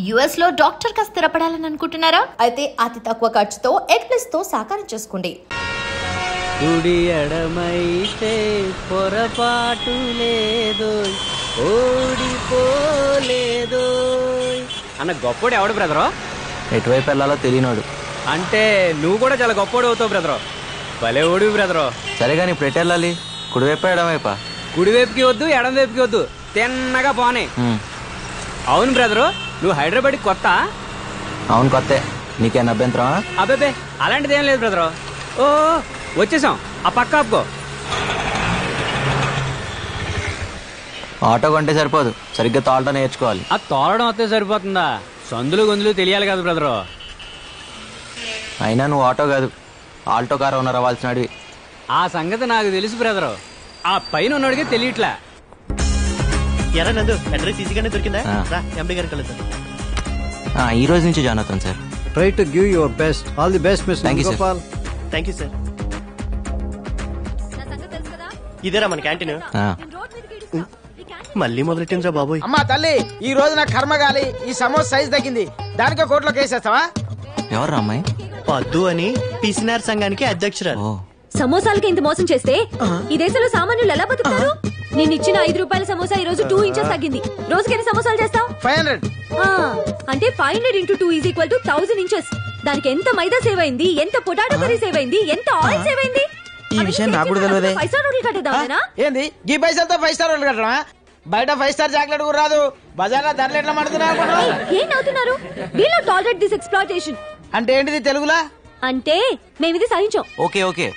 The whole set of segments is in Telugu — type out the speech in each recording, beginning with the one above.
యుఎస్ లో డాక్టర్ గా స్థిరపడాలని అనుకుంటున్నారా? అయితే అతి తక్కువ ఖర్చుతో ఎగ్ప్లస్ తో సాకారం చేసుకోండి. కుడి ఎడమైతే పొరపాటు లేదు, ఓడిపోలేదు అన్న గొప్పోడు ఎవడు బ్రదరు? ఎటువైపు వెళ్ళాలో తెలియనోడు. అంటే నువ్వు కూడా చాలా గొప్పోడు అవుతావు బ్రదరు. భలే ఓడివి బ్రదరు. సరే కానీ ఇప్పుడు ఎటు వెళ్ళాలి? కుడివైపు ఎడమవైపా? కుడివైపుకి వద్దు, ఎడం వైపుకి వద్దు, తిన్నగా పోనీ. అవును బ్రదరు, నువ్వు హైదరాబాద్కి కొత్త? అవును కొత్తే. నీకేం అభ్యంతరం? అబ్బాబే అలాంటిది ఏం లేదు బ్రదరు. ఓ వచ్చేసాం, ఆ పక్క ఆపుకో. ఆటో కొంటే సరిపోదు, సరిగ్గా తోలటం నేర్చుకోవాలి. ఆ తోలడం వస్తే సరిపోతుందా? సందులు గొంతులు తెలియాలి కదా బ్రదరు. అయినా నువ్వు ఆటో కాదు, ఆల్టో కార్ ఓనర్ అవ్వాల్సినవి. ఆ సంగతి నాకు తెలుసు బ్రదరు, ఆ పైన ఉన్నోడికే తెలియట్లే. ఎరా నందు, అడ్రస్ ఈజీగానే దొరికిందా? ఎంపీ గారికి కలుద్దాం. ఈ రోజు నుంచి జాయిన్ అవుతాను sir. Try to give your best. All the best, Mr. Thank you, sir. Gopal. Thank you sir. ఇదేరా మన క్యాంటీన్. మళ్ళీ మొదలెట్టిందిరా బాబోయ్. అమ్మా తల్లి, ఈ రోజు నాకు కర్మగాలి. ఈ సమోసా సైజ్ తగ్గింది, దానికే కోర్టులో కేసేస్తావా? ఎవరు అమ్మాయి? పద్దు అని పిసినార్ సంఘానికి అధ్యక్షురాలు. సమోసాలకి ఇంత మోసం చేస్తే ఈ దేశంలో సామాన్యులు ఎలా బతుకుతారు? నేను ఇచ్చిన 5 రూపాయల సమోసా ఈ రోజు 2 ఇంచెస్ తగ్గింది. రోజుకి ఎన్ని సమోసాలు చేస్తావు? 500. అంటే 500 into 2 is equal to 1000 inches. దానికి ఎంత మైదా సేవ్ అయింది, ఎంత పొటాటో కర్రీ సేవ్ అయింది, ఎంత ఆయిల్ సేవ్ అయింది. ఈ విషయం నాకు కూడా తెలియదే. 5 స్టార్ హోటల్ కట్టేద్దామేనా? ఏంది ఈ పైసలతో 5 స్టార్ హోటల్ కట్టడమా? బయట 5 స్టార్ చాక్లెట్ కూడా రాదు. బజార్లో ధరలు ఎట్లా మడుతున్నారు? ఏం నవ్వుతున్నారు? We not tolerate this exploitation. అంటే ఏంటిది తెలుగులా? అంటే మేము ఇది సహించాం. ఓకే ఓకే,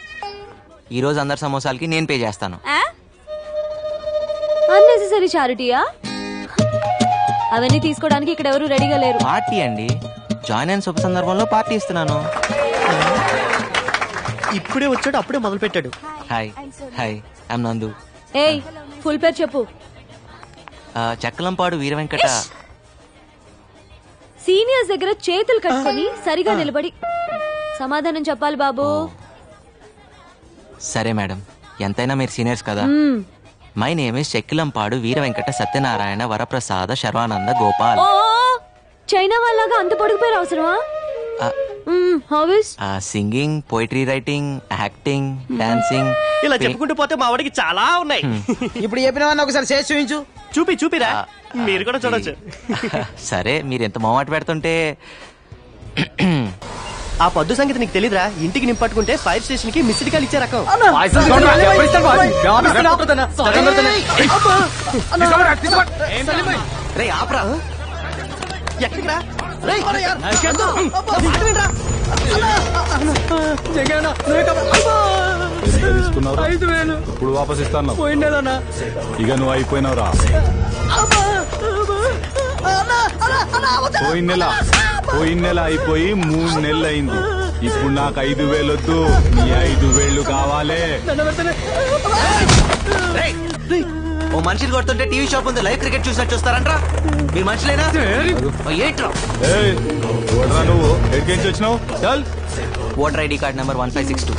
ఈ రోజు అందరి సమోసాలకి నేను పే చేస్తాను. అన్నెసెసరీ చారిటీయా? అవన్నీ తీసుకోవడానికి ఇక్కడ ఎవరు రెడీగా లేరు. పార్టీ అండి, జాయిన్ అయిన శుభ సందర్భంలో పార్టీ ఇస్తున్నాను. ఇప్పుడే వచ్చాడు, అప్పుడే మొదలు పెట్టాడు. హాయ్ హాయ్, ఐఎమ్ నందు. ఏయ్, ఫుల్ పేరు చెప్పు. చక్కలంపాడు వీర వెంకట. సీనియర్స్ దగ్గర చేతులు కట్టుకొని సరిగా నిలబడి సమాధానం చెప్పాలి బాబు. సరే మేడం, ఎంతైనా మీరు సీనియర్స్ కదా. My name is Chekkilampadu Veera Venkata Satyanarayana Varaprasada Sharwananda Gopal. China వాళ్ళగా అంత పొడుగు పేరు అవసరమా? Hobbies? Singing, poetry writing, acting, dancing. ఇలా చెప్పుకుంటూ పోతే మా వాడికి చాలా ఉన్నాయి. ఇప్పుడు చెప్పినవన్నీ ఒకసారి చేసి చూపించు. చూపిరా, మీరు కూడా చూడొచ్చు. సరే, మీరు ఎంత మొహమాట పెడుతుంటే. ఆ పద్దు సంగతి నీకు తెలీదురా? ఇంటికి నింపట్టుకుంటే ఫైర్ స్టేషన్ కి మిస్డ్ కాల్ ఇచ్చే రకం. ఎక్కడికి రా? ఇప్పుడు వాపస్ ఇస్తాను. ఇక నువ్వు అయిపోయినావురా. పోయిన నెల అయిపోయి 3 నెలలు అయింది. ఇప్పుడు నాకు 5,000 వద్దు, నీ 5,000 కావాలి. ఓ మనిషిని కొడుతుంటే టీవీ షాప్ ఉంది, లైవ్ క్రికెట్ చూసినట్టు చూస్తారంట్రా. మీ మనుషులేనా? ఏంట్రా నువ్వు ఎక్కడికి వచ్చినావు? చల్. Voter ID card number 1562,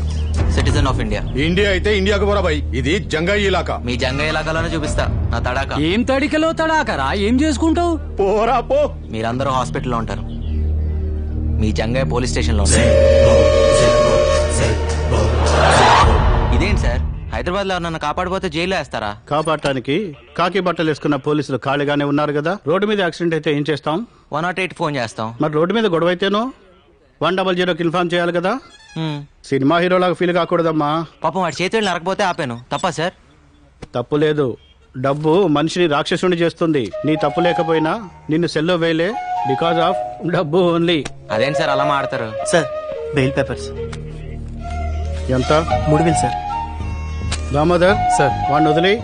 citizen of India. India అయితే ఇండియాకు పోరా భయ్, ఇది జంగాయి ఇలాకా. మీ జంగాయి ఇలాకాలోనే చూపిస్తా నా తడాక. ఏం తడికలో తడాకరా? ఏం చేసుకుంటావు? పోరా పో. మీరందరూ హాస్పిటల్లో ఉంటారు, మీ జంగాయి పోలీస్ స్టేషన్ లో ఉంటారు. ఇదేంటి సార్, హైదరాబాద్ లో నన్ను కాపాడిపోతే జైల్లో వేస్తారా? కాపాడటానికి కాకి బట్టలు వేసుకున్న పోలీసులు ఖాళీగానే ఉన్నారు కదా. రోడ్డు మీద యాక్సిడెంట్ అయితే ఏం చేస్తాం? 108 ఫోన్ చేస్తాం. మరి రోడ్డు మీద గొడవ అయితేనో 100కి ఇన్ఫార్మ్ చేయాలి కదా. సినిమా హీరోలాగా ఫీల్ కాకూడదమ్మా. పాపం వాడి చేతులు నరకపోతే ఆపాను, తప్ప సార్? తప్పు లేదు, డబ్బు మనిషిని రాక్షసుని చేస్తుంది. నీ తప్పు లేకపోయినా నిన్ను సెల్లో వేయలే, బికాజ్ ఆఫ్ డబ్బు ఓన్లీ. అదేంటి సార్ అలా మాడతారు? సార్, బెయిల్ పేపర్స్ ఎంత? 3,000 సార్. దామోదర్ సార్, వాడిని వదిలి.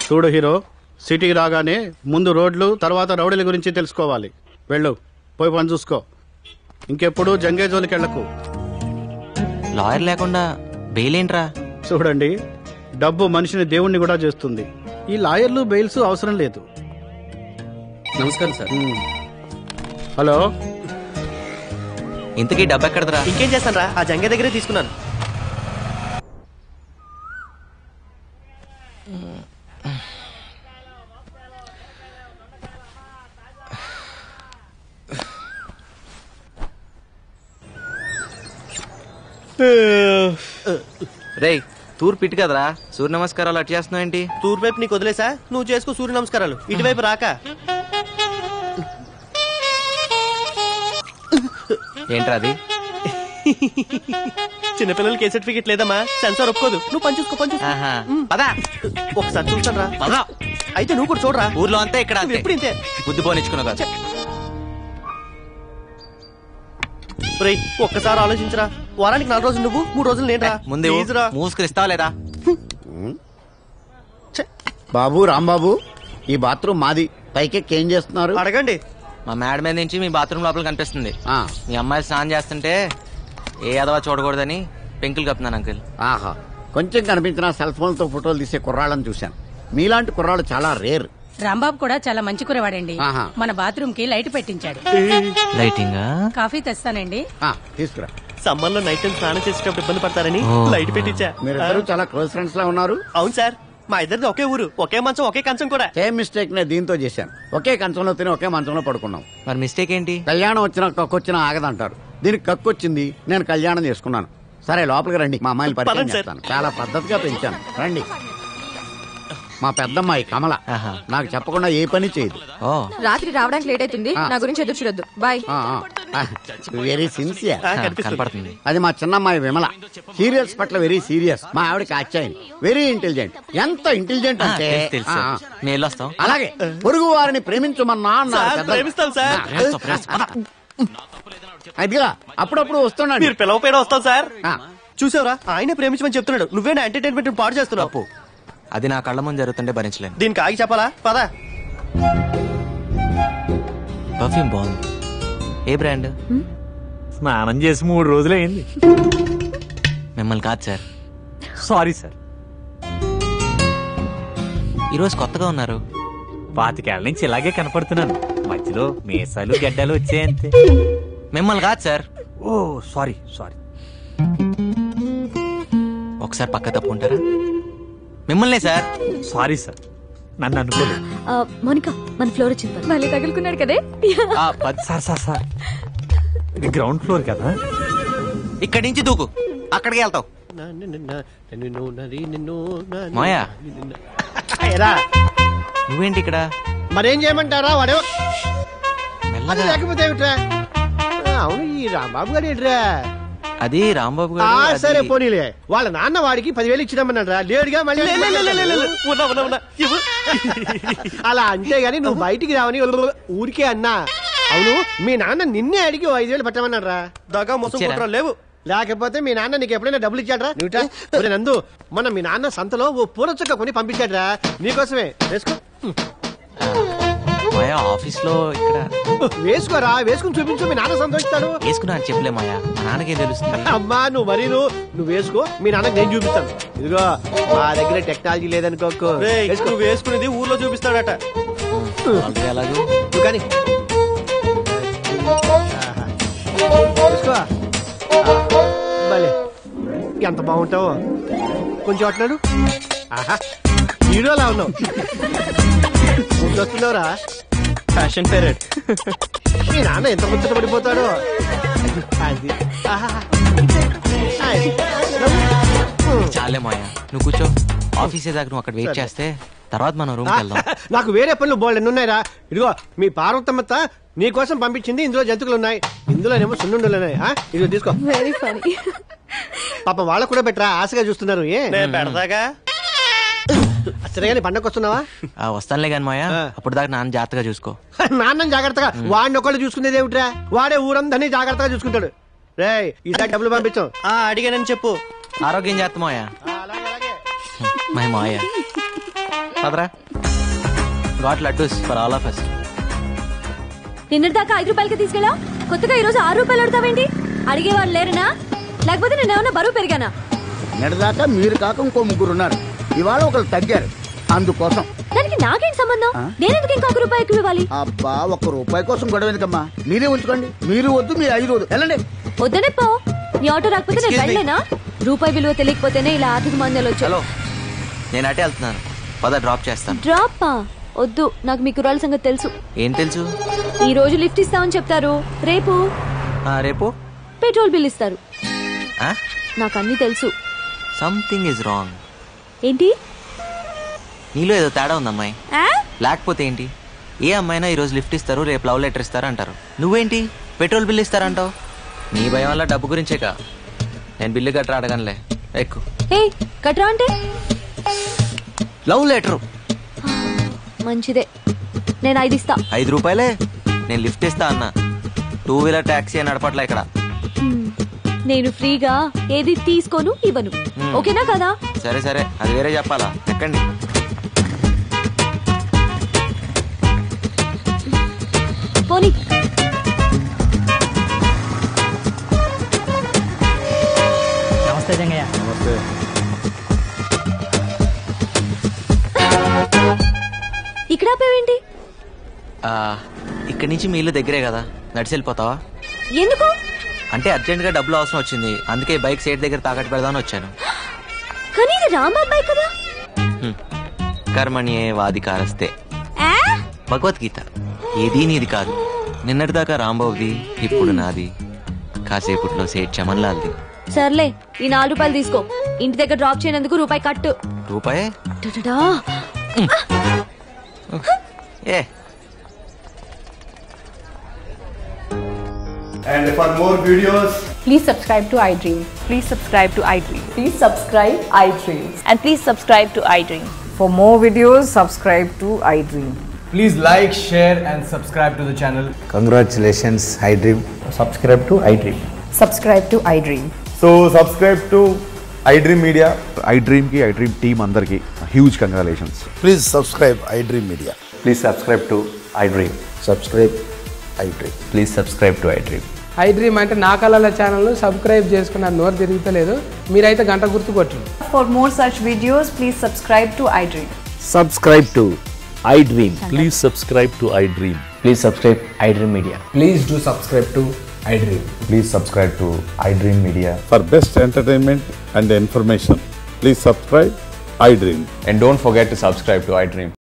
చూడు హీరో, సిటీకి రాగానే ముందు రోడ్లు, తర్వాత రౌడీల గురించి తెలుసుకోవాలి. వెళ్ళు, పోయి పని చూసుకో. ఇంకెప్పుడు జంగే జోలికి వెళ్ళకు. లాయర్ లేకుండా బెయిల్ ఏంట్రా? చూడండి, డబ్బు మనిషిని దేవుణ్ణి కూడా చేస్తుంది. ఈ లాయర్లు బెయిల్స్ అవసరం లేదు. నమస్కారం సార్. హలో, ఇంతకీ డబ్బు ఎక్కడదరా? ఇంకేం చేస్తాను రా, ఆ జంగే దగ్గరే తీసుకున్నాను. రేయ్ తూర్పు ఇటు కదరా సూర్య నమస్కారాలు అటు చేస్తున్నావు ఏంటి? తూర్పు వైపు నీకు వదిలేసా, నువ్వు చేసుకో సూర్య నమస్కారాలు. ఇటువైపు రాక ఏంట్రా అది? చిన్నపిల్లలకి ఏ సర్టిఫికెట్ లేదమ్మా, సెన్సార్ ఒప్పుకోదు. నువ్వు పని చూసుకో, పని చూసుకో. ఆహా. పదా ఒకసారి చూస్తాను రా. పదా. అయితే నువ్వు కూడా చూడరా. ఊర్లో అంతే ఇక్కడ అంతే. ఎప్పుడు ఇంతే. బుద్ధి పోనిచ్చుకున్నావు కదా. రేయ్ ఒక్కసారి ఆలోచించరా. వారానికి 4 రోజులు నువ్వు, 3 రోజులు నేను రా. ముందే మూసుకునిస్తావా లేదా? బాబు రాంబాబు, ఈ బాత్రూమ్ మాది. పైకెక్కి ఏం చేస్తున్నారు? అడగండి. మా మేడ మీద నుంచి మీ బాత్రూమ్ లోపల కనిపిస్తుంది. ఆ. మీ అమ్మాయి స్నానం చేస్తుంటే ఏ అదవా చూడకూడదని పెంకులు కప్పుతున్నాను అంకుల్. ఆహా, కొంచెం కనిపించిన సెల్ ఫోన్ తో ఫోటోలు తీసే కుర్రాళ్ళని చూశాను. మీలాంటి కుర్రాళ్ళు చాలా రేర్. రాంబాబు కూడా చాలా మంచి కురవాడండి. ఆహా. మన బాత్రూమ్ కి లైట్ పెట్టించాడు. లైటింగ్ కాఫీ తెస్తానండి. తీసుకురా. సమ్మర్ లో నైట్ టైం స్నానం చేసేటప్పుడు ఇబ్బంది పడతారని లైట్ పెట్టించా. మీరిద్దరు చాలా క్లోజ్ ఫ్రెండ్స్ లా ఉన్నారు. అవును సార్, మా ఇద్దరిది ఒకే ఊరు, ఒకే మంచం, ఒకే కంచం కూడా. సేమ్ మిస్టేక్ నే దీంతో చేశాను. ఒకే కంచంలో తిని ఒకే మంచంలో పడుకున్నాం. మరి మిస్టేక్ ఏంటి? కళ్యాణం వచ్చినా కక్కొచ్చినా ఆగదంటారు. దీనికి కక్కొచ్చింది, నేను కళ్యాణం చేసుకున్నాను. సరే లోపలికి రండి, మా అమ్మాయిని పరిచయం పదండి సార్. చేస్తాను. చాలా పద్ధతిగా పెంచాను. రండి. మా పెద్దమ్మాయి కమల. ఆహా. నాకు చెప్పకుండా ఏ పని చేయదు. ఓ రాత్రి రావడానికి లేట్ అవుతుంది. నా గురించి ఎదురు చూడొద్దు. బాయ్. Very sincere. కనపడుతుంది. అది మా చిన్నమ్మాయి విమల. సీరియల్స్ పట్ల వెరీ సీరియస్. మా ఆవిడకి ఆచ్యాయని. Very intelligent. ఎంత ఇంటెలిజెంట్ అంటే తెలుసు. నేను వెళ్ళొస్తాం. అలాగే పొరుగు వారిని ప్రేమించమన్నా అన్నారు సార్, పెద్దలు. ప్రేమిస్తాం సార్. అదిగా అప్పుడప్పుడు వస్తున్నాడు. మీరు పిలవపోయినా వస్తాం సార్. ఆ. చూసావరా, ఆయనే ప్రేమించమని చెప్తున్నాడు. నువ్వే నా ఎంటర్టైన్మెంట్ పాడు చేస్తున్నావు. అది నా కళ్ళ ముందు జరుగుతుంటే భరించలేను. దీనికి ఆగి చెప్పాలా? పదా. పర్ఫ్యూమ్ బాగుంది. ఏ బ్రాండ్? స్నానం చేసి 3 రోజులైంది. మిమ్మల్ని కాదు సార్. Sorry sir. ఈరోజు కొత్తగా ఉన్నారు. 25 ఏళ్ల నుంచి ఇలాగే కనపడుతున్నాను. మధ్యలో మీసాలు గడ్డలు వచ్చాయంతే. మిమ్మల్ని కాదు సార్. ఓ సారీ సారీ. ఒకసారి పక్క తప్పుకుంటారా? మిమ్మల్నే సార్. సారీ సార్, నన్ను అనుకోలేదు. మోనిక, మన ఫ్లోర్ వచ్చింది. మళ్ళీ తగులుకున్నాడు కదే. సార్ సార్ సార్, ఇది గ్రౌండ్ ఫ్లోర్ కదా. ఇక్కడి నుంచి దూకు, అక్కడికి వెళ్తావు. మాయా నువ్వేంటి ఇక్కడ? మరేం చేయమంటారా? వాడే మెల్లగా. లేకపోతే ఏమిట్రా? అవును, ఈ రాంబాబు గారు ఏంట్రా? అది రాంబాబు గారు. సరే పోనీలే. వాళ్ళ నాన్న వాడికి 10,000 ఇచ్చినామన్నాడు. లేడుగా మళ్ళీ అలా అంటే గాని నువ్వు బయటికి రావని ఊరికే అన్నా. అవును, మీ నాన్న నిన్నే అడిగి 5,000 పట్టమన్నాడు రా. దాకా మోసం కుట్ర లేవు. లేకపోతే మీ నాన్న నీకు ఎప్పుడైనా డబ్బులు ఇచ్చాడ్రా? నువ్వు నందు, మొన్న మీ నాన్న సంతలో ఓ పూల చుక్క కొని పంపించాడ్రా నీకోసమే. వేసుకో. మాయా ఆఫీస్ లో ఇక్కడ. వేసుకోరా, వేసుకుని చూపించు, మీ నాన్న సంతోషిస్తాడు. వేసుకున్నా అని చెప్పలే మాయా, మా నాన్నకే తెలుస్తుంది. అమ్మా నువ్వు మరీ నువ్వు వేసుకో, మీ నాన్నకి నేను చూపిస్తాను. ఇదిగో మా దగ్గర టెక్నాలజీ లేదనుకోకు. నువ్వు వేసుకునేది ఊర్లో చూపిస్తాడట. ఎలాగో నువ్వు కానీ వేసుకో. భలే, ఎంత బాగుంటావో. కొంచెం అట్లాడు. ఆహా, హీరోలా ఉన్నావు. వస్తున్నావురా. Fashion parade. మీ నాన్న ఎంత ముచ్చట పడిపోతాడో. అది చాలే మాయా, నువ్వు కూర్చో. ఆఫీస్ దాకా నువ్వు అక్కడ వెయిట్ చేస్తే తర్వాత మనం రూమ్కి వెళ్దాం. నాకు వేరే పనులు బోల్డ్ ఎన్ని ఉన్నాయిరా. ఇదిగో మీ పార్వతమ్మత్త నీ కోసం పంపించింది. ఇందులో జంతువులు ఉన్నాయి, ఇందులోనేమో సున్నుండలు ఉన్నాయి. ఇదిగో తీసుకో. Very funny. పాప వాళ్ళకు కూడా పెట్టరా, ఆశగా చూస్తున్నారు. పెడతాగా. సరేగాని పండగ వస్తున్నావా? వస్తానులే గాని మాయా, అప్పుడు దాకా నాన్న జాగ్రత్తగా చూసుకో. నాన్న జాగ్రత్తగా. వాడిని ఒకళ్ళు చూసుకునేది ఏమిట్రా? వాడే ఊరందరినీ జాగ్రత్తగా చూసుకుంటాడు. రే ఈసారి డబ్బులు పంపించాం. అడిగానని చెప్పు. ఆరోగ్యం జాగ్రత్త మాయా. మై మాయా పదరా. Got laddoos for all of us. నిన్నటిదాకా 5 రూపాయలకి తీసుకెళ్ళా, కొత్తగా ఈరోజు 6 రూపాయలు అడుగుతావేంటి? అడిగేవాళ్ళు లేరనా? లేకపోతే నేను ఏమన్నా బరువు పెరిగానా? నిన్నటిదాకా మీరు కాక ఇంకో 3 ఉన్నారు. ఇవాళ ఒకరు తగ్గారు, అందుకోసం. దానికి నాకేం సంబంధం? నేనెందుకు ఇంకొక రూపాయి ఎక్కువ ఇవ్వాలి? అబ్బా, 1 రూపాయి కోసం గొడవ ఎందుకమ్మా? మీరే ఉంచుకోండి. మీరు వద్దు, మీ 5 వద్దు. వెళ్ళండి. వద్దనే పో. నీ ఆటో రాకపోతే నేను వెళ్ళలేనా? రూపాయి విలువ తెలియకపోతేనే ఇలా ఆర్థిక మందాలు వచ్చాయి. హలో, నేను అటే వెళ్తున్నాను. పద డ్రాప్ చేస్తాను. డ్రాప్ వద్దు, నాకు మీ కుర్రాళ్ళ సంగతి తెలుసు. ఏం తెలుసు? ఈ రోజు లిఫ్ట్ ఇస్తామని చెప్తారు, రేపు రేపు పెట్రోల్ బిల్ ఇస్తారు. నాకు అన్ని తెలుసు. Something is wrong. ఏంటి? నీలో ఏదో తేడా ఉంది అమ్మాయి. లేకపోతే ఏంటి? ఏ అమ్మాయినా ఈ రోజు లిఫ్ట్ ఇస్తారు, రేపు లవ్ లెటర్ ఇస్తారు అంటారు. నువ్వేంటి పెట్రోల్ బిల్ ఇస్తారంటావు? నీ భయం వల్ల డబ్బు గురించేకా. నేను బిల్లు గట్రా అడగనులే, ఎక్కు. కట్రా అంటే లవ్ లెటరు. మంచిదే, నేను 5 ఇస్తా. 5 రూపాయలే? నేను లిఫ్ట్ ఇస్తా అన్నా. 2 వీలర్ టాక్సీ నడపట్లే ఇక్కడ. నేను ఫ్రీగా ఏది తీసుకోను ఇవ్వను, ఓకేనా కదా? సరే సరే, అది వేరే చెప్పాలా. ఎక్కండి. పోనీ. నమస్తే జంగయ్య. నమస్తే. ఇక్కడ ఆపేవేంటి? ఇక్కడి నుంచి మీ ఇల్లు దగ్గరే కదా, నడిచి వెళ్ళిపోతావా? ఎందుకు? అంటే అర్జెంట్ గా డబ్బులు అవసరం వచ్చింది, అందుకే బైక్ సైడ్ దగ్గర తాకట్టు పెడదామని వచ్చాను. కానీ ఇది రాంబాబు బైక్ కదా. కర్మణ్యే వాదికారస్తే భగవద్గీత. ఏదీ నీది కాదు. నిన్నటిదాకా రాంబాబుది, ఇప్పుడు నాది, కాసేపట్లో సేట్ చమన్లాల్ది. సర్లే, ఈ 4 రూపాయలు తీసుకో. ఇంటి దగ్గర డ్రాప్ చేయనందుకు రూపాయి కట్టు. రూపాయే? ఏ And for more videos, Please subscribe to iDream. Please subscribe to iDream. Please subscribe iDream. And please subscribe to iDream. For more videos, subscribe to iDream. please like, share and subscribe to the channel. Congratulations, iDream. Subscribe to iDream. Subscribe to iDream. So subscribe to iDream Media. iDream ki iDream team andarki huge congratulations. Please subscribe iDream Media. Please subscribe to iDream. Subscribe iDream. Please subscribe to iDream. iDream అంటే నా కళల ఛానల్ సబ్స్క్రైబ్ చేసుకున్న నోరు తిరుగుతలేదు, మీరైతే గంట గుర్తు కొట్టండి. For more such videos, please subscribe to iDream. Subscribe to iDream. Please subscribe to iDream. Please subscribe iDream Media. Please do subscribe to iDream. Please subscribe to iDream Media. For best entertainment and information, please subscribe iDream. And don't forget to subscribe to iDream.